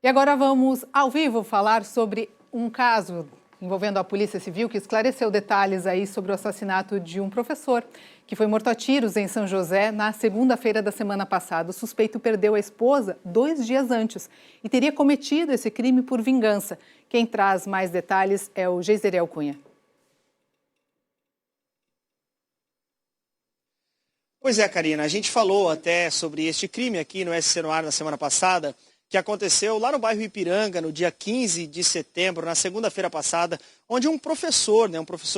E agora vamos, ao vivo, falar sobre um caso envolvendo a Polícia Civil que esclareceu detalhes aí sobre o assassinato de um professor que foi morto a tiros em São José na segunda-feira da semana passada. O suspeito perdeu a esposa 2 dias antes e teria cometido esse crime por vingança. Quem traz mais detalhes é o Geiseriel Cunha. Pois é, Karina, a gente falou até sobre este crime aqui no SC no Ar na semana passada, que aconteceu lá no bairro Ipiranga, no dia 15 de setembro, na segunda-feira passada, onde um professor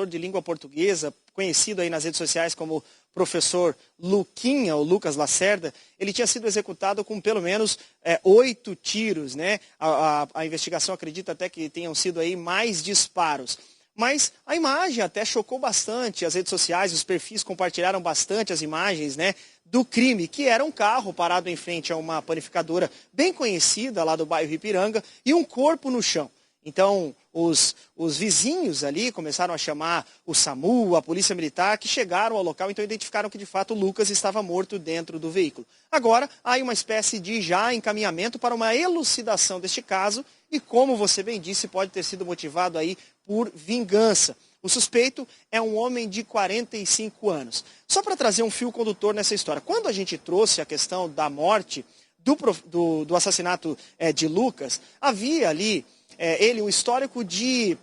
de língua portuguesa, conhecido aí nas redes sociais como professor Luquinha, ou Lucas Lacerda, ele tinha sido executado com pelo menos 8 tiros, né? A investigação acredita até que tenham sido aí mais disparos. Mas a imagem até chocou bastante, as redes sociais, os perfis compartilharam bastante as imagens, né, do crime, que era um carro parado em frente a uma panificadora bem conhecida lá do bairro Ipiranga e um corpo no chão. Então, os vizinhos ali começaram a chamar o SAMU, a Polícia Militar, que chegaram ao local, então identificaram que de fato o Lucas estava morto dentro do veículo. Agora, há uma espécie de já encaminhamento para uma elucidação deste caso e, como você bem disse, pode ter sido motivado aí por vingança. O suspeito é um homem de 45 anos. Só para trazer um fio condutor nessa história, quando a gente trouxe a questão da morte, do assassinato de Lucas, havia ali ele um histórico de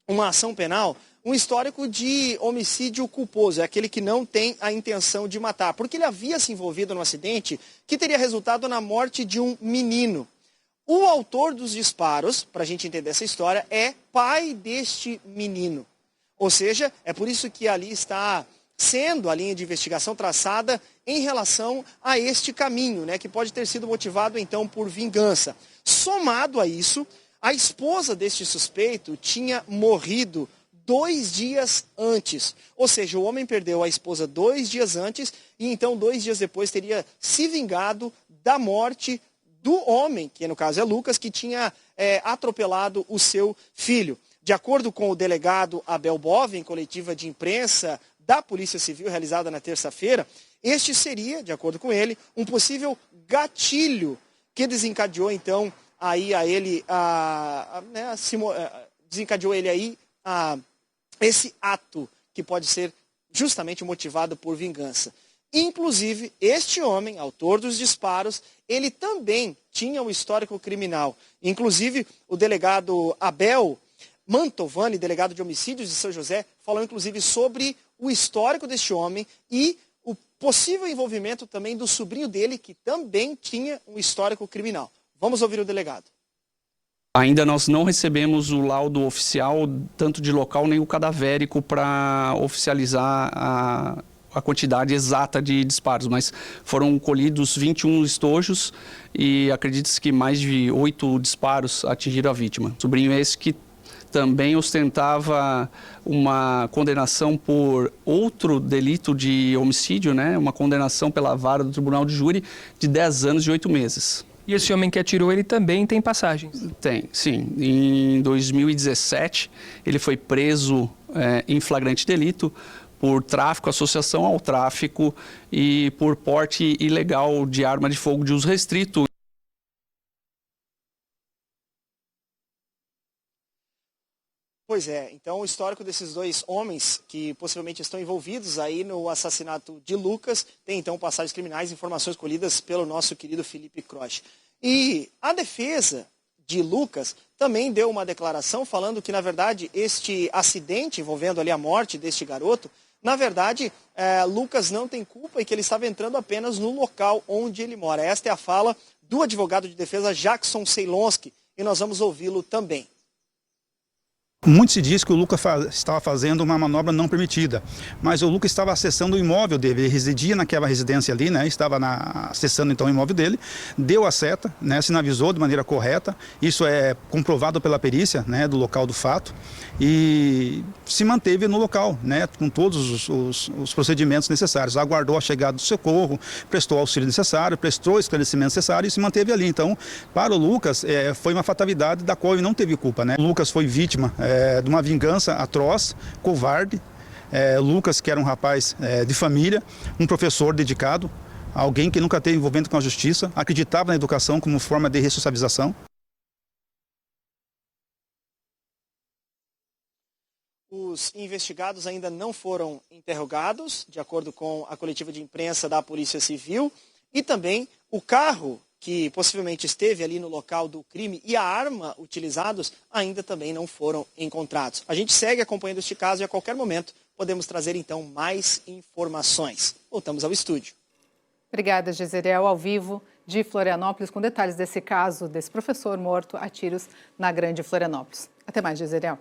uma ação penal, um histórico de homicídio culposo, é aquele que não tem a intenção de matar, porque ele havia se envolvido num acidente que teria resultado na morte de um menino. O autor dos disparos, para a gente entender essa história, é pai deste menino. Ou seja, é por isso que ali está sendo a linha de investigação traçada em relação a este caminho, né, que pode ter sido motivado então por vingança. Somado a isso, a esposa deste suspeito tinha morrido 2 dias antes. Ou seja, o homem perdeu a esposa 2 dias antes e então 2 dias depois teria se vingado da morte do homem, que no caso é Lucas, que tinha atropelado o seu filho. De acordo com o delegado Abel Bove, em coletiva de imprensa da Polícia Civil realizada na terça-feira, este seria, de acordo com ele, um possível gatilho que desencadeou então aí a ele desencadeou ele aí esse ato que pode ser justamente motivado por vingança. Inclusive, este homem, autor dos disparos, ele também tinha um histórico criminal. Inclusive, o delegado Abel Mantovani, delegado de homicídios de São José, falou inclusive sobre o histórico deste homem e o possível envolvimento também do sobrinho dele, que também tinha um histórico criminal. Vamos ouvir o delegado. Ainda nós não recebemos o laudo oficial, tanto de local nem o cadavérico, para oficializar a quantidade exata de disparos, mas foram colhidos 21 estojos e acredita-se que mais de 8 disparos atingiram a vítima. O sobrinho esse que também ostentava uma condenação por outro delito de homicídio, né? Uma condenação pela vara do Tribunal de Júri de 10 anos e 8 meses. E esse homem que atirou, ele também tem passagens? Tem, sim. Em 2017, ele foi preso em flagrante delito por tráfico, associação ao tráfico e por porte ilegal de arma de fogo de uso restrito. Pois é, então o histórico desses 2 homens que possivelmente estão envolvidos aí no assassinato de Lucas tem então passagens criminais, informações colhidas pelo nosso querido Felipe Croce. E a defesa de Lucas também deu uma declaração falando que, na verdade, este acidente envolvendo ali a morte deste garoto, na verdade, Lucas não tem culpa e que ele estava entrando apenas no local onde ele mora. Esta é a fala do advogado de defesa Jackson Ceilonski e nós vamos ouvi-lo também. Muito se diz que o Lucas estava fazendo uma manobra não permitida, mas o Lucas estava acessando o imóvel dele, ele residia naquela residência ali, né? Estava acessando então o imóvel dele, deu a seta, né? Sinalizou de maneira correta, isso é comprovado pela perícia, né? Do local do fato, e se manteve no local, né? Com todos os procedimentos necessários, aguardou a chegada do socorro, prestou o auxílio necessário, prestou o esclarecimento necessário e se manteve ali. Então, para o Lucas, foi uma fatalidade da qual ele não teve culpa, né? O Lucas foi vítima de uma vingança atroz, covarde. Lucas, que era um rapaz de família, um professor dedicado, alguém que nunca teve envolvimento com a justiça, acreditava na educação como forma de ressocialização. suspeitos e investigados ainda não foram interrogados, de acordo com a coletiva de imprensa da Polícia Civil, e também o carro que possivelmente esteve ali no local do crime e a arma utilizados ainda também não foram encontrados. A gente segue acompanhando este caso e a qualquer momento podemos trazer então mais informações. Voltamos ao estúdio. Obrigada, Jezreel, ao vivo de Florianópolis, com detalhes desse caso desse professor morto a tiros na Grande Florianópolis. Até mais, Jezreel.